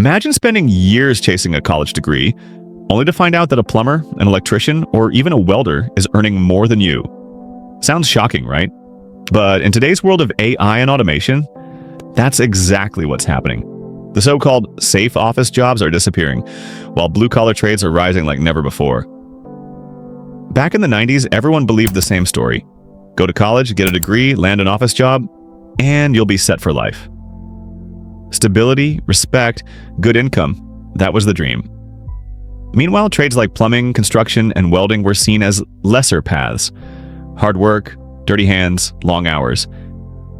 Imagine spending years chasing a college degree, only to find out that a plumber, an electrician, or even a welder is earning more than you. Sounds shocking, right? But in today's world of AI and automation, that's exactly what's happening. The so-called safe office jobs are disappearing, while blue-collar trades are rising like never before. Back in the 90s, everyone believed the same story. Go to college, get a degree, land an office job, and you'll be set for life. Stability, respect, good income, that was the dream. Meanwhile, trades like plumbing, construction, and welding were seen as lesser paths. Hard work, dirty hands, long hours.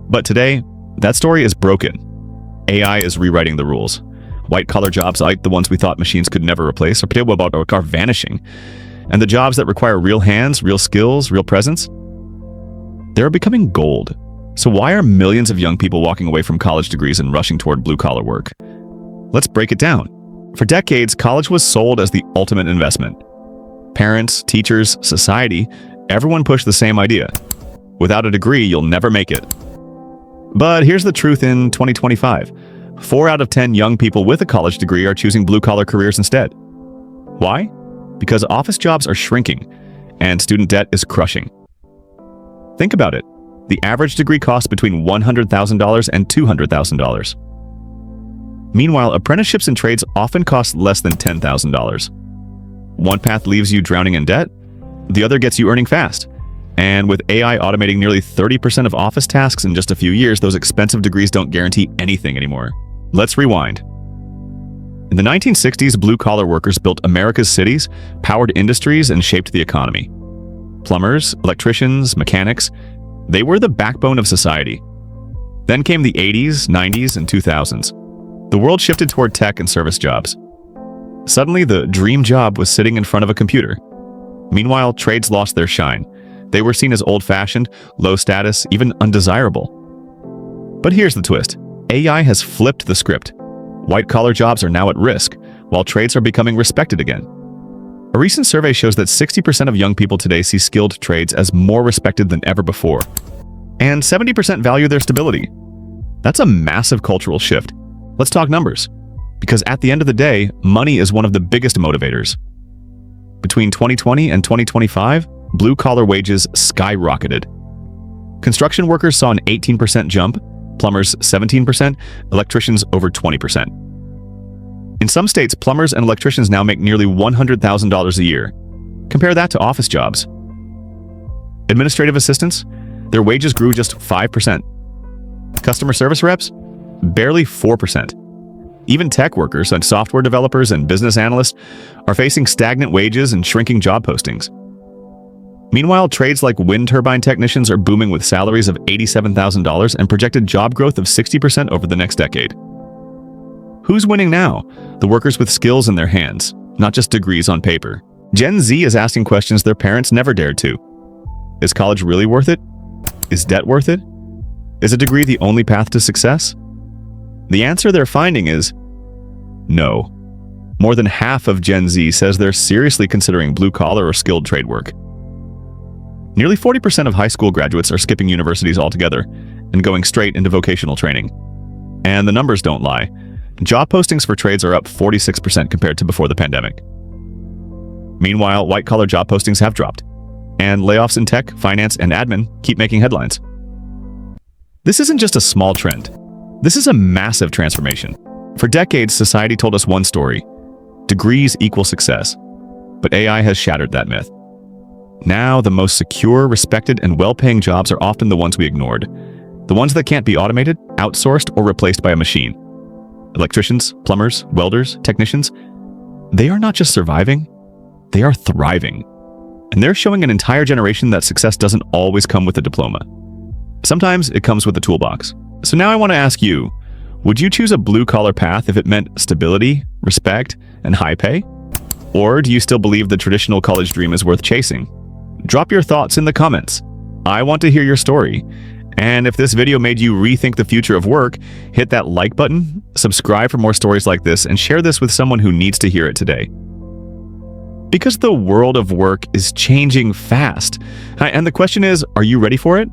But today, that story is broken. AI is rewriting the rules. White-collar jobs like the ones we thought machines could never replace are vanishing. And the jobs that require real hands, real skills, real presence, they're becoming gold. So why are millions of young people walking away from college degrees and rushing toward blue-collar work? Let's break it down. For decades, college was sold as the ultimate investment. Parents, teachers, society, everyone pushed the same idea. Without a degree, you'll never make it. But here's the truth in 2025. 4 out of 10 young people with a college degree are choosing blue-collar careers instead. Why? Because office jobs are shrinking, and student debt is crushing. Think about it. The average degree costs between $100,000 and $200,000. Meanwhile, apprenticeships in trades often cost less than $10,000. One path leaves you drowning in debt, the other gets you earning fast. And with AI automating nearly 30% of office tasks in just a few years, those expensive degrees don't guarantee anything anymore. Let's rewind. In the 1960s, blue-collar workers built America's cities, powered industries, and shaped the economy. Plumbers, electricians, mechanics, they were the backbone of society. Then came the 80s, 90s, and 2000s. The world shifted toward tech and service jobs. Suddenly, the dream job was sitting in front of a computer. Meanwhile, trades lost their shine. They were seen as old-fashioned, low status, even undesirable. But here's the twist. AI has flipped the script. White-collar jobs are now at risk, while trades are becoming respected again. A recent survey shows that 60% of young people today see skilled trades as more respected than ever before, and 70% value their stability. That's a massive cultural shift. Let's talk numbers, because at the end of the day, money is one of the biggest motivators. Between 2020 and 2025, blue-collar wages skyrocketed. Construction workers saw an 18% jump, plumbers 17%, electricians over 20%. In some states, plumbers and electricians now make nearly $100,000 a year. Compare that to office jobs. Administrative assistants, their wages grew just 5%. Customer service reps, barely 4%. Even tech workers and software developers and business analysts are facing stagnant wages and shrinking job postings. Meanwhile, trades like wind turbine technicians are booming with salaries of $87,000 and projected job growth of 60% over the next decade. Who's winning now? The workers with skills in their hands, not just degrees on paper. Gen Z is asking questions their parents never dared to. Is college really worth it? Is debt worth it? Is a degree the only path to success? The answer they're finding is no. More than half of Gen Z says they're seriously considering blue-collar or skilled trade work. Nearly 40% of high school graduates are skipping universities altogether and going straight into vocational training. And the numbers don't lie. Job postings for trades are up 46% compared to before the pandemic. Meanwhile, white-collar job postings have dropped, and layoffs in tech, finance, and admin keep making headlines. This isn't just a small trend. This is a massive transformation. For decades, society told us one story: degrees equal success. But AI has shattered that myth. Now, the most secure, respected, and well-paying jobs are often the ones we ignored. The ones that can't be automated, outsourced, or replaced by a machine. Electricians, plumbers, welders, technicians, they are not just surviving, they are thriving. And they're showing an entire generation that success doesn't always come with a diploma. Sometimes it comes with a toolbox. So now I want to ask you, would you choose a blue-collar path if it meant stability, respect, and high pay? Or do you still believe the traditional college dream is worth chasing? Drop your thoughts in the comments. I want to hear your story. And if this video made you rethink the future of work, hit that like button, subscribe for more stories like this, and share this with someone who needs to hear it today. Because the world of work is changing fast. And the question is, are you ready for it?